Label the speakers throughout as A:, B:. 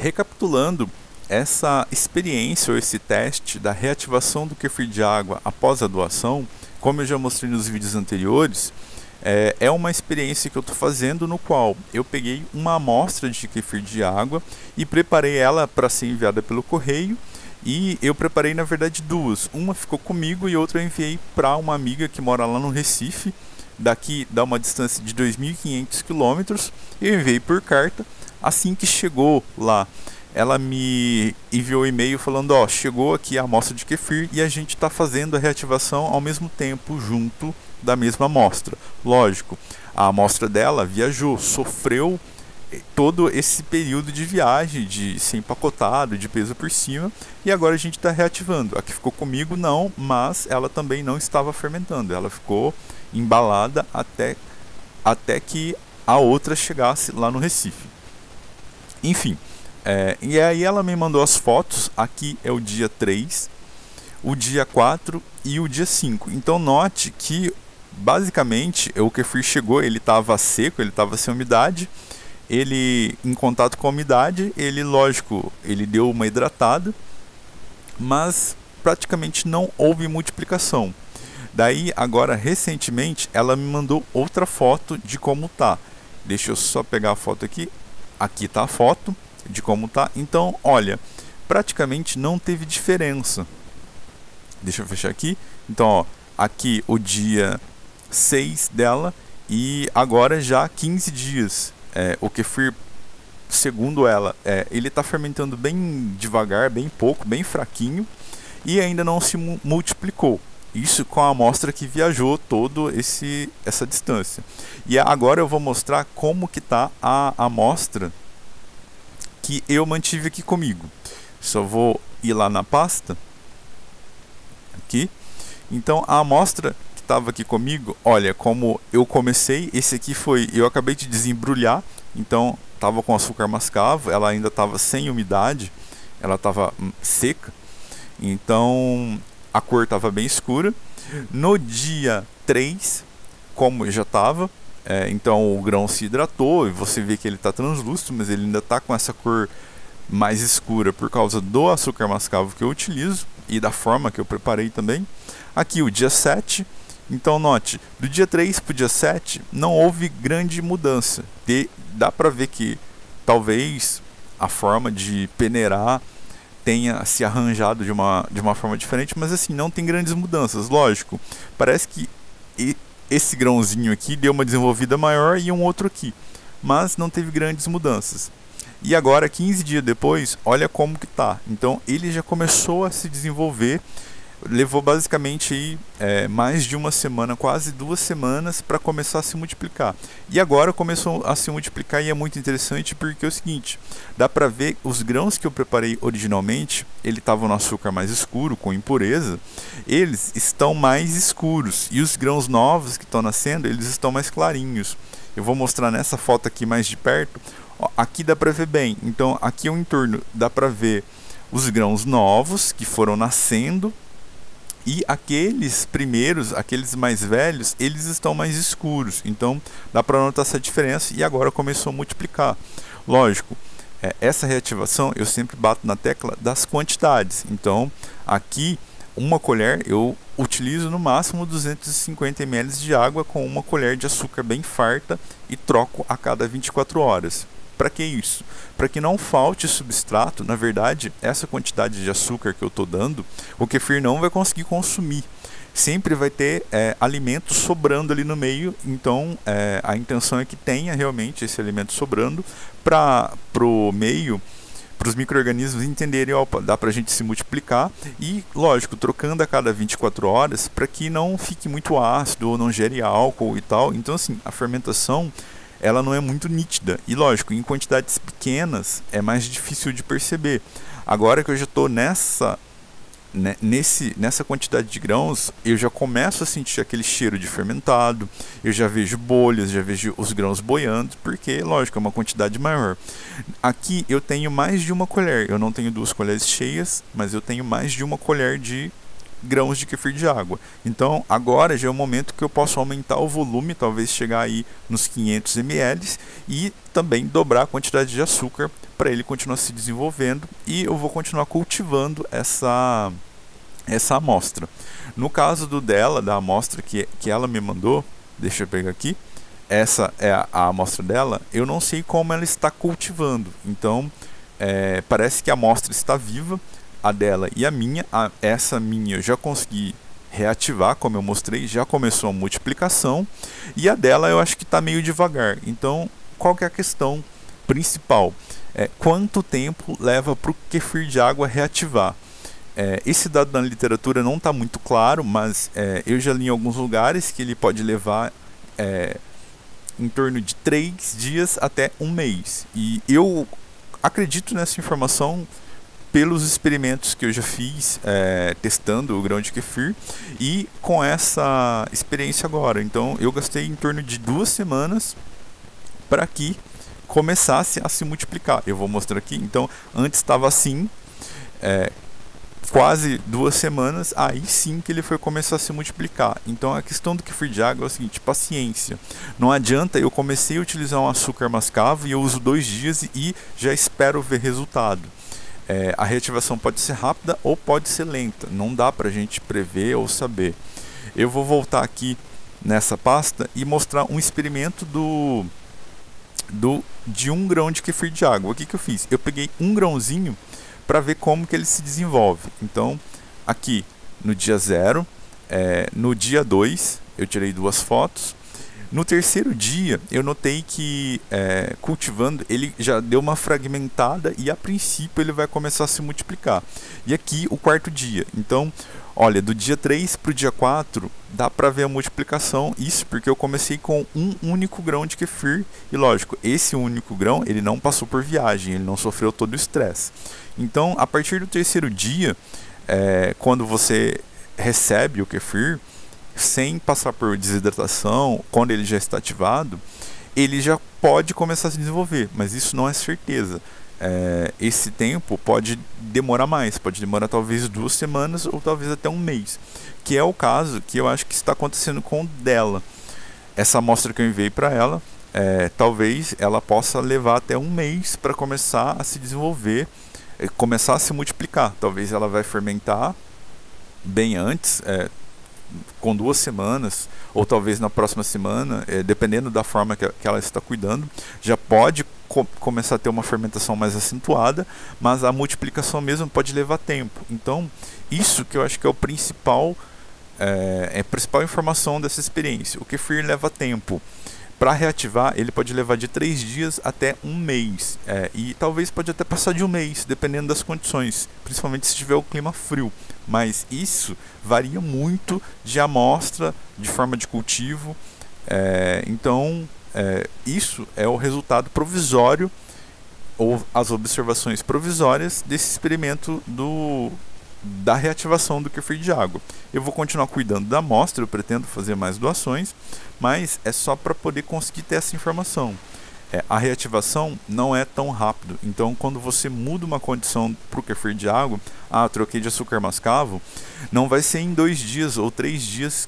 A: recapitulando essa experiência ou esse teste da reativação do kefir de água após a doação, como eu já mostrei nos vídeos anteriores, é uma experiência que eu estou fazendo no qual eu peguei uma amostra de kefir de água e preparei ela para ser enviada pelo correio. E eu preparei na verdade duas, uma ficou comigo e outra eu enviei para uma amiga que mora lá no Recife. Daqui dá uma distância de 2.500 quilômetros. Eu enviei por carta. Assim que chegou lá, ela me enviou um e-mail falando: ó, chegou aqui a amostra de kefir e a gente está fazendo a reativação ao mesmo tempo junto da mesma amostra. Lógico, a amostra dela viajou, sofreu todo esse período de viagem, de ser empacotado, de peso por cima, e agora a gente está reativando. A que ficou comigo não, mas ela também não estava fermentando, ela ficou embalada até que a outra chegasse lá no Recife. Enfim, e aí ela me mandou as fotos. Aqui é o dia 3, o dia 4 e o dia 5. Então note que basicamente o kefir chegou, ele estava seco, ele estava sem umidade. Ele, em contato com a umidade, ele, lógico, ele deu uma hidratada, mas praticamente não houve multiplicação. Daí, agora, recentemente, ela me mandou outra foto de como tá. Deixa eu só pegar a foto aqui. Aqui tá a foto de como tá. Então, olha, praticamente não teve diferença. Deixa eu fechar aqui. Então, ó, aqui o dia 6 dela e agora já 15 dias. O kefir, segundo ela, ele está fermentando bem devagar, bem pouco, bem fraquinho e ainda não se multiplicou. Isso com a amostra que viajou toda essa distância. E agora eu vou mostrar como que está a amostra que eu mantive aqui comigo. Só vou ir lá na pasta. Aqui. Então a amostra estava aqui comigo, olha como eu comecei. Esse aqui foi, eu acabei de desembrulhar, então estava com açúcar mascavo, ela ainda estava sem umidade, ela estava seca, então a cor estava bem escura. No dia 3, como já estava, então o grão se hidratou e você vê que ele está translúcido, mas ele ainda está com essa cor mais escura por causa do açúcar mascavo que eu utilizo e da forma que eu preparei também. Aqui o dia 7. Então note, do dia 3 para o dia 7 não houve grande mudança. Dá para ver que talvez a forma de peneirar tenha se arranjado de uma forma diferente, mas assim, não tem grandes mudanças. Lógico, parece que esse grãozinho aqui deu uma desenvolvida maior e um outro aqui, mas não teve grandes mudanças. E agora, 15 dias depois, olha como que tá. Então ele já começou a se desenvolver. Levou basicamente aí, mais de uma semana, quase 2 semanas para começar a se multiplicar. E agora começou a se multiplicar e é muito interessante porque é o seguinte, dá para ver os grãos que eu preparei originalmente, ele estava no açúcar mais escuro, com impureza, eles estão mais escuros e os grãos novos que estão nascendo, eles estão mais clarinhos. Eu vou mostrar nessa foto aqui mais de perto. Ó, aqui dá para ver bem, então aqui é o entorno, dá para ver os grãos novos que foram nascendo. E aqueles primeiros, aqueles mais velhos, eles estão mais escuros. Então dá para notar essa diferença e agora começou a multiplicar. Lógico, essa reativação eu sempre bato na tecla das quantidades. Então aqui uma colher eu utilizo no máximo 250 ml de água com uma colher de açúcar bem farta e troco a cada 24 horas. Para que isso? Para que não falte substrato. Na verdade, essa quantidade de açúcar que eu estou dando, o kefir não vai conseguir consumir. Sempre vai ter alimento sobrando ali no meio. Então, a intenção é que tenha realmente esse alimento sobrando para o meio, para os micro-organismos entenderem, opa, dá para a gente se multiplicar. E, lógico, trocando a cada 24 horas para que não fique muito ácido ou não gere álcool e tal. Então, assim, a fermentação ela não é muito nítida. E lógico, em quantidades pequenas é mais difícil de perceber. Agora que eu já estou nessa quantidade de grãos, eu já começo a sentir aquele cheiro de fermentado, eu já vejo bolhas, já vejo os grãos boiando, porque, lógico, é uma quantidade maior. Aqui eu tenho mais de uma colher, eu não tenho 2 colheres cheias, mas eu tenho mais de uma colher de grãos de kefir de água. Então agora já é o momento que eu posso aumentar o volume, talvez chegar aí nos 500 ml e também dobrar a quantidade de açúcar para ele continuar se desenvolvendo, e eu vou continuar cultivando essa amostra. No caso da amostra que ela me mandou, deixa eu pegar aqui, essa é a amostra dela, eu não sei como ela está cultivando, então parece que a amostra está viva, a dela e a minha. Essa minha eu já consegui reativar, como eu mostrei, já começou a multiplicação, e a dela eu acho que está meio devagar. Então qual que é a questão principal? Quanto tempo leva para o kefir de água reativar? Esse dado na literatura não está muito claro, mas eu já li em alguns lugares que ele pode levar em torno de 3 dias até um mês. E eu acredito nessa informação pelos experimentos que eu já fiz testando o grão de kefir e com essa experiência agora. Então eu gastei em torno de 2 semanas para que começasse a se multiplicar. Eu vou mostrar aqui. Então antes estava assim, quase 2 semanas, aí sim que ele foi começar a se multiplicar. Então a questão do kefir de água é o seguinte: paciência. Não adianta eu comecei a utilizar um açúcar mascavo e eu uso 2 dias e já espero ver resultado. A reativação pode ser rápida ou pode ser lenta, não dá pra gente prever ou saber. Eu vou voltar aqui nessa pasta e mostrar um experimento de 1 grão de kefir de água. O que eu fiz? Eu peguei 1 grãozinho para ver como que ele se desenvolve. Então aqui no dia 0, no dia 2 eu tirei 2 fotos. No terceiro dia eu notei que cultivando ele já deu uma fragmentada e a princípio ele vai começar a se multiplicar. E aqui o 4º dia. Então olha, do dia 3 para o dia 4 dá para ver a multiplicação. Isso porque eu comecei com um único grão de kefir. E lógico, esse único grão ele não passou por viagem, ele não sofreu todo o estresse. Então a partir do terceiro dia, quando você recebe o kefir sem passar por desidratação, quando ele já está ativado, ele já pode começar a se desenvolver, mas isso não é certeza. Esse tempo pode demorar mais, pode demorar talvez 2 semanas ou talvez até um mês, que é o caso que eu acho que está acontecendo com o dela. Essa amostra que eu enviei para ela, talvez ela possa levar até um mês para começar a se desenvolver, começar a se multiplicar. Talvez ela vai fermentar bem antes, com 2 semanas, ou talvez na próxima semana, dependendo da forma que ela está cuidando, já pode começar a ter uma fermentação mais acentuada, mas a multiplicação mesmo pode levar tempo. Então isso que eu acho que é o principal, a principal informação dessa experiência. O kefir leva tempo. Para reativar, ele pode levar de 3 dias até um mês, e talvez pode até passar de um mês, dependendo das condições, principalmente se tiver o clima frio. Mas isso varia muito de amostra, de forma de cultivo. Então isso é o resultado provisório ou as observações provisórias desse experimento da reativação do kefir de água. Eu vou continuar cuidando da amostra, eu pretendo fazer mais doações, mas é só para poder conseguir ter essa informação. A reativação não é tão rápido, então quando você muda uma condição para o kefir de água, troquei de açúcar mascavo, não vai ser em 2 dias ou 3 dias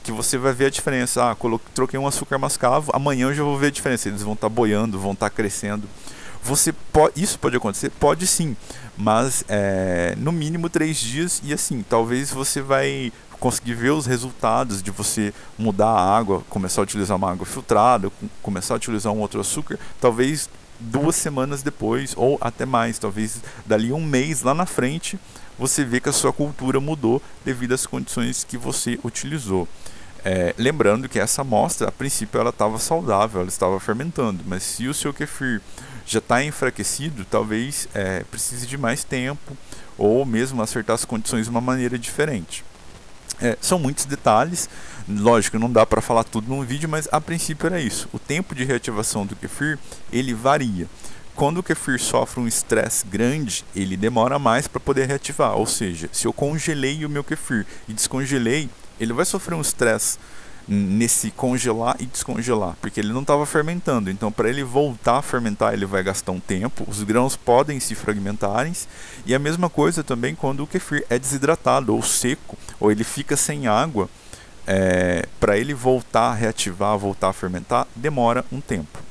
A: que você vai ver a diferença. Troquei um açúcar mascavo, amanhã eu já vou ver a diferença, eles vão estar boiando, vão estar crescendo. Isso pode acontecer? Pode sim, mas no mínimo 3 dias, e assim, talvez você vai conseguir ver os resultados de você mudar a água, começar a utilizar uma água filtrada, começar a utilizar um outro açúcar, talvez 2 semanas depois, ou até mais, talvez dali um mês lá na frente, você vê que a sua cultura mudou devido às condições que você utilizou. Lembrando que essa amostra, a princípio, ela estava saudável, ela estava fermentando, mas se o seu kefir já está enfraquecido, talvez precise de mais tempo, ou mesmo acertar as condições de uma maneira diferente. São muitos detalhes, lógico, não dá para falar tudo num vídeo, mas a princípio era isso. O tempo de reativação do kefir, ele varia. Quando o kefir sofre um estresse grande, ele demora mais para poder reativar. Ou seja, se eu congelei o meu kefir e descongelei, ele vai sofrer um estresse nesse congelar e descongelar, porque ele não estava fermentando. Então, para ele voltar a fermentar, ele vai gastar um tempo. Os grãos podem se fragmentarem. E a mesma coisa também quando o kefir é desidratado ou seco, ou ele fica sem água. Para ele voltar a reativar, voltar a fermentar, demora um tempo.